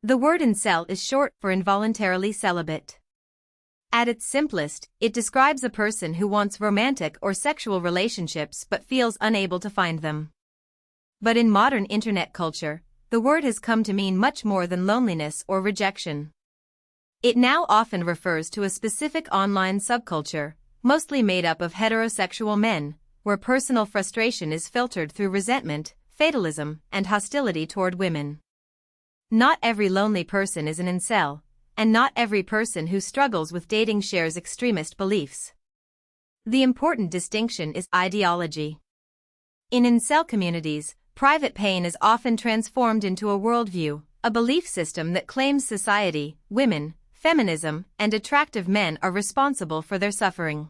The word incel is short for involuntarily celibate. At its simplest, it describes a person who wants romantic or sexual relationships but feels unable to find them. But in modern internet culture, the word has come to mean much more than loneliness or rejection. It now often refers to a specific online subculture, mostly made up of heterosexual men, where personal frustration is filtered through resentment, fatalism, and hostility toward women. Not every lonely person is an incel, and not every person who struggles with dating shares extremist beliefs. The important distinction is ideology. In incel communities, private pain is often transformed into a worldview, a belief system that claims society, women, feminism, and attractive men are responsible for their suffering.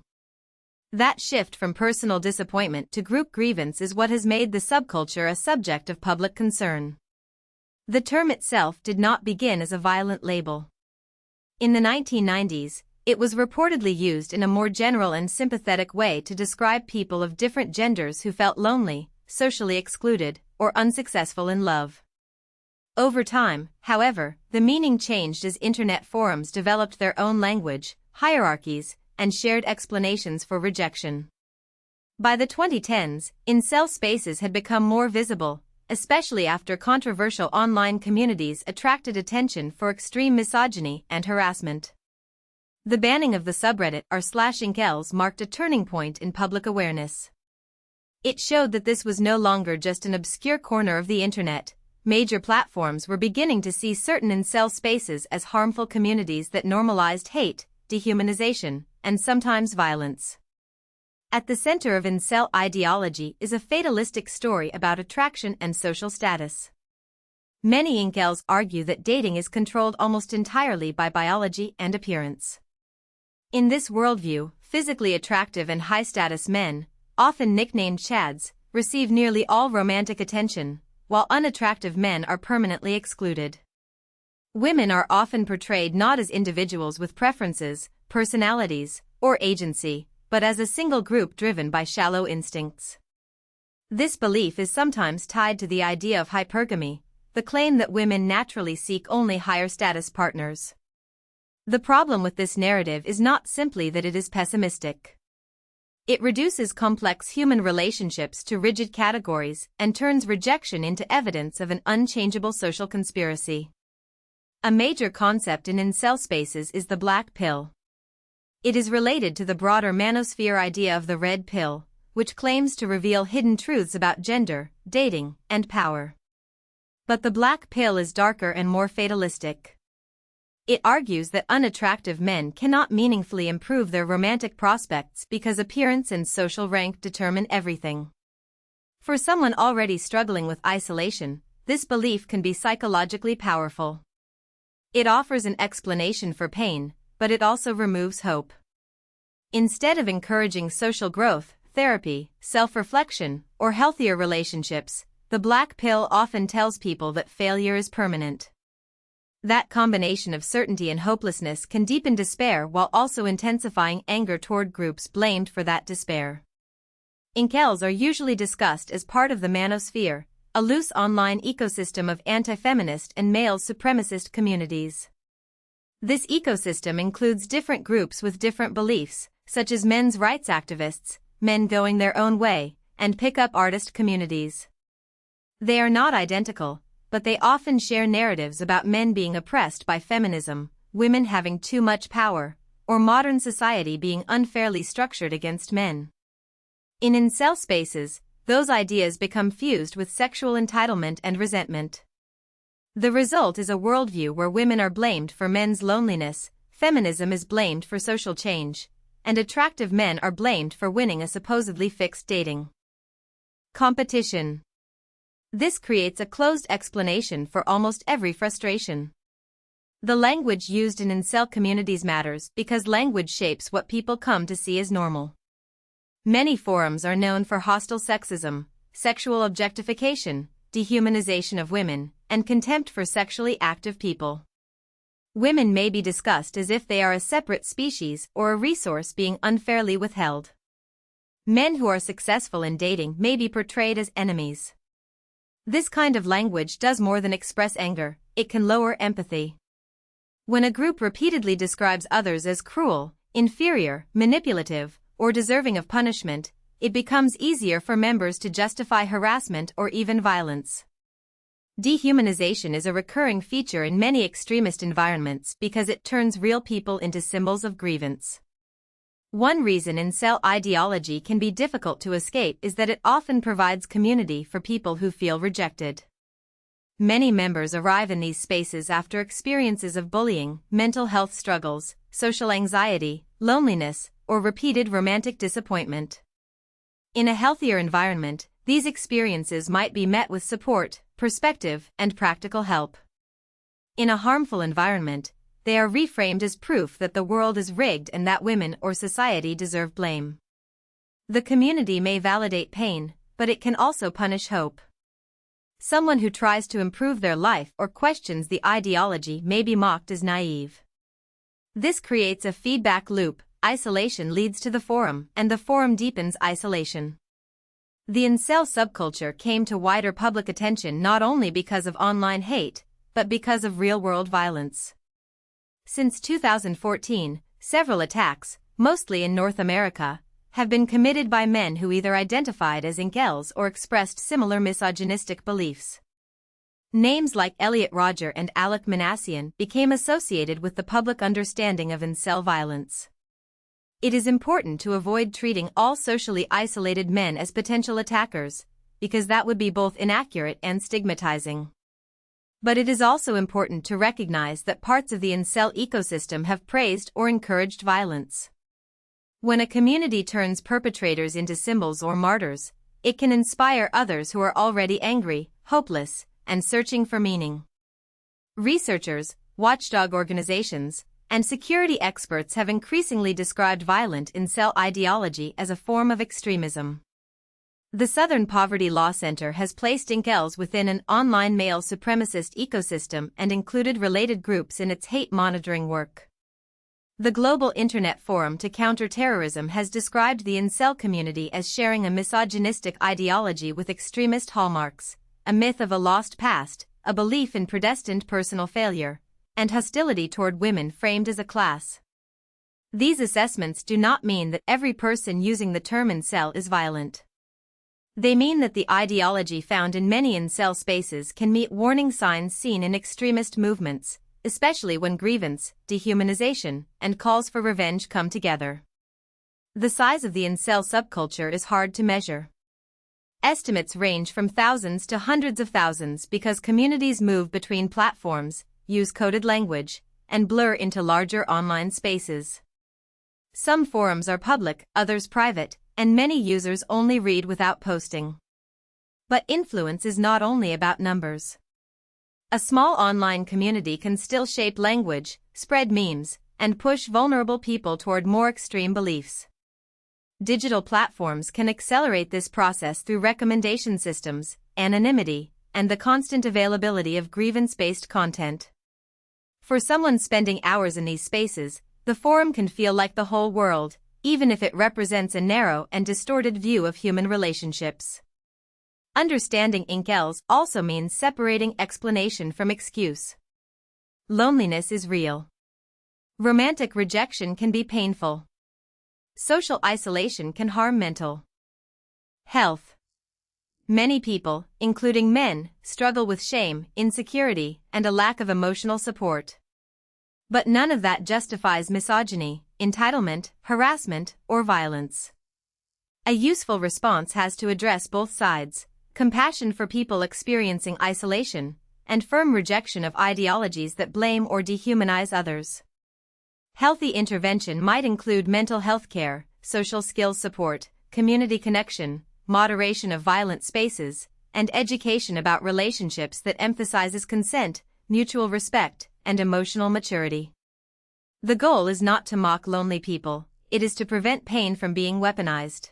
That shift from personal disappointment to group grievance is what has made the subculture a subject of public concern. The term itself did not begin as a violent label. In the 1990s, it was reportedly used in a more general and sympathetic way to describe people of different genders who felt lonely, socially excluded, or unsuccessful in love. Over time, however, the meaning changed as internet forums developed their own language, hierarchies, and shared explanations for rejection. By the 2010s, incel spaces had become more visible, especially after controversial online communities attracted attention for extreme misogyny and harassment. The banning of the subreddit r/incels marked a turning point in public awareness. It showed that this was no longer just an obscure corner of the internet. Major platforms were beginning to see certain incel spaces as harmful communities that normalized hate, dehumanization, and sometimes violence. At the center of incel ideology is a fatalistic story about attraction and social status. Many incels argue that dating is controlled almost entirely by biology and appearance. In this worldview, physically attractive and high-status men, often nicknamed chads, receive nearly all romantic attention, while unattractive men are permanently excluded. Women are often portrayed not as individuals with preferences, personalities, or agency, but as a single group driven by shallow instincts. This belief is sometimes tied to the idea of hypergamy, the claim that women naturally seek only higher-status partners. The problem with this narrative is not simply that it is pessimistic. It reduces complex human relationships to rigid categories and turns rejection into evidence of an unchangeable social conspiracy. A major concept in incel spaces is the black pill. It is related to the broader manosphere idea of the red pill, which claims to reveal hidden truths about gender, dating, and power. But the black pill is darker and more fatalistic. It argues that unattractive men cannot meaningfully improve their romantic prospects because appearance and social rank determine everything. For someone already struggling with isolation, this belief can be psychologically powerful. It offers an explanation for pain, but it also removes hope. Instead of encouraging social growth, therapy, self-reflection, or healthier relationships, the black pill often tells people that failure is permanent. That combination of certainty and hopelessness can deepen despair while also intensifying anger toward groups blamed for that despair. Incels are usually discussed as part of the manosphere, a loose online ecosystem of anti-feminist and male supremacist communities. This ecosystem includes different groups with different beliefs, such as men's rights activists, men going their own way, and pickup artist communities. They are not identical, but they often share narratives about men being oppressed by feminism, women having too much power, or modern society being unfairly structured against men. In incel spaces, those ideas become fused with sexual entitlement and resentment. The result is a worldview where women are blamed for men's loneliness, feminism is blamed for social change, and attractive men are blamed for winning a supposedly fixed dating competition. This creates a closed explanation for almost every frustration. The language used in incel communities matters because language shapes what people come to see as normal. Many forums are known for hostile sexism, sexual objectification, dehumanization of women, and contempt for sexually active people. Women may be discussed as if they are a separate species or a resource being unfairly withheld. Men who are successful in dating may be portrayed as enemies. This kind of language does more than express anger, it can lower empathy. When a group repeatedly describes others as cruel, inferior, manipulative, or deserving of punishment, it becomes easier for members to justify harassment or even violence. Dehumanization is a recurring feature in many extremist environments because it turns real people into symbols of grievance. One reason incel ideology can be difficult to escape is that it often provides community for people who feel rejected. Many members arrive in these spaces after experiences of bullying, mental health struggles, social anxiety, loneliness, or repeated romantic disappointment. In a healthier environment, these experiences might be met with support, perspective, and practical help. In a harmful environment, they are reframed as proof that the world is rigged and that women or society deserve blame. The community may validate pain, but it can also punish hope. Someone who tries to improve their life or questions the ideology may be mocked as naive. This creates a feedback loop. Isolation leads to the forum, and the forum deepens isolation. The incel subculture came to wider public attention not only because of online hate, but because of real-world violence. Since 2014, several attacks, mostly in North America, have been committed by men who either identified as incels or expressed similar misogynistic beliefs. Names like Elliot Rodger and Alec Manassian became associated with the public understanding of incel violence. It is important to avoid treating all socially isolated men as potential attackers, because that would be both inaccurate and stigmatizing. But it is also important to recognize that parts of the incel ecosystem have praised or encouraged violence. When a community turns perpetrators into symbols or martyrs, it can inspire others who are already angry, hopeless, and searching for meaning. Researchers, watchdog organizations, and security experts have increasingly described violent incel ideology as a form of extremism. The Southern Poverty Law Center has placed incels within an online male supremacist ecosystem and included related groups in its hate monitoring work. The Global Internet Forum to Counter Terrorism has described the incel community as sharing a misogynistic ideology with extremist hallmarks, a myth of a lost past, a belief in predestined personal failure, and hostility toward women framed as a class. These assessments do not mean that every person using the term incel is violent. They mean that the ideology found in many incel spaces can meet warning signs seen in extremist movements, especially when grievance, dehumanization, and calls for revenge come together. The size of the incel subculture is hard to measure. Estimates range from thousands to hundreds of thousands because communities move between platforms, use coded language, and blur into larger online spaces. Some forums are public, others private, and many users only read without posting. But influence is not only about numbers. A small online community can still shape language, spread memes, and push vulnerable people toward more extreme beliefs. Digital platforms can accelerate this process through recommendation systems, anonymity, and the constant availability of grievance-based content. For someone spending hours in these spaces, the forum can feel like the whole world, even if it represents a narrow and distorted view of human relationships. Understanding incels also means separating explanation from excuse. Loneliness is real. Romantic rejection can be painful. Social isolation can harm mental health. Many people, including men, struggle with shame, insecurity, and a lack of emotional support. But none of that justifies misogyny, entitlement, harassment, or violence. A useful response has to address both sides: compassion for people experiencing isolation, and firm rejection of ideologies that blame or dehumanize others. Healthy intervention might include mental health care, social skills support, community connection, moderation of violent spaces, and education about relationships that emphasizes consent, mutual respect, and emotional maturity. The goal is not to mock lonely people, it is to prevent pain from being weaponized.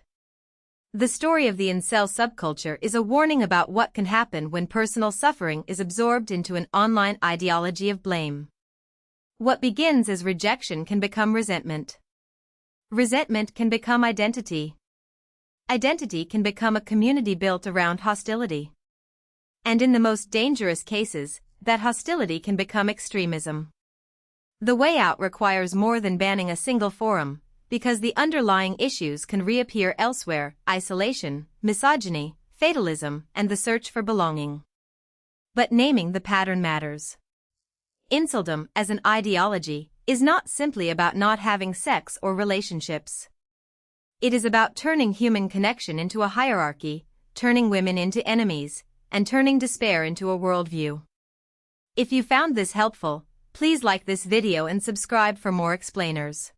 The story of the incel subculture is a warning about what can happen when personal suffering is absorbed into an online ideology of blame. What begins as rejection can become resentment. Resentment can become identity. Identity can become a community built around hostility. And in the most dangerous cases, that hostility can become extremism. The way out requires more than banning a single forum, because the underlying issues can reappear elsewhere: isolation, misogyny, fatalism, and the search for belonging. But naming the pattern matters. Inceldom, as an ideology, is not simply about not having sex or relationships. It is about turning human connection into a hierarchy, turning women into enemies, and turning despair into a worldview. If you found this helpful, please like this video and subscribe for more explainers.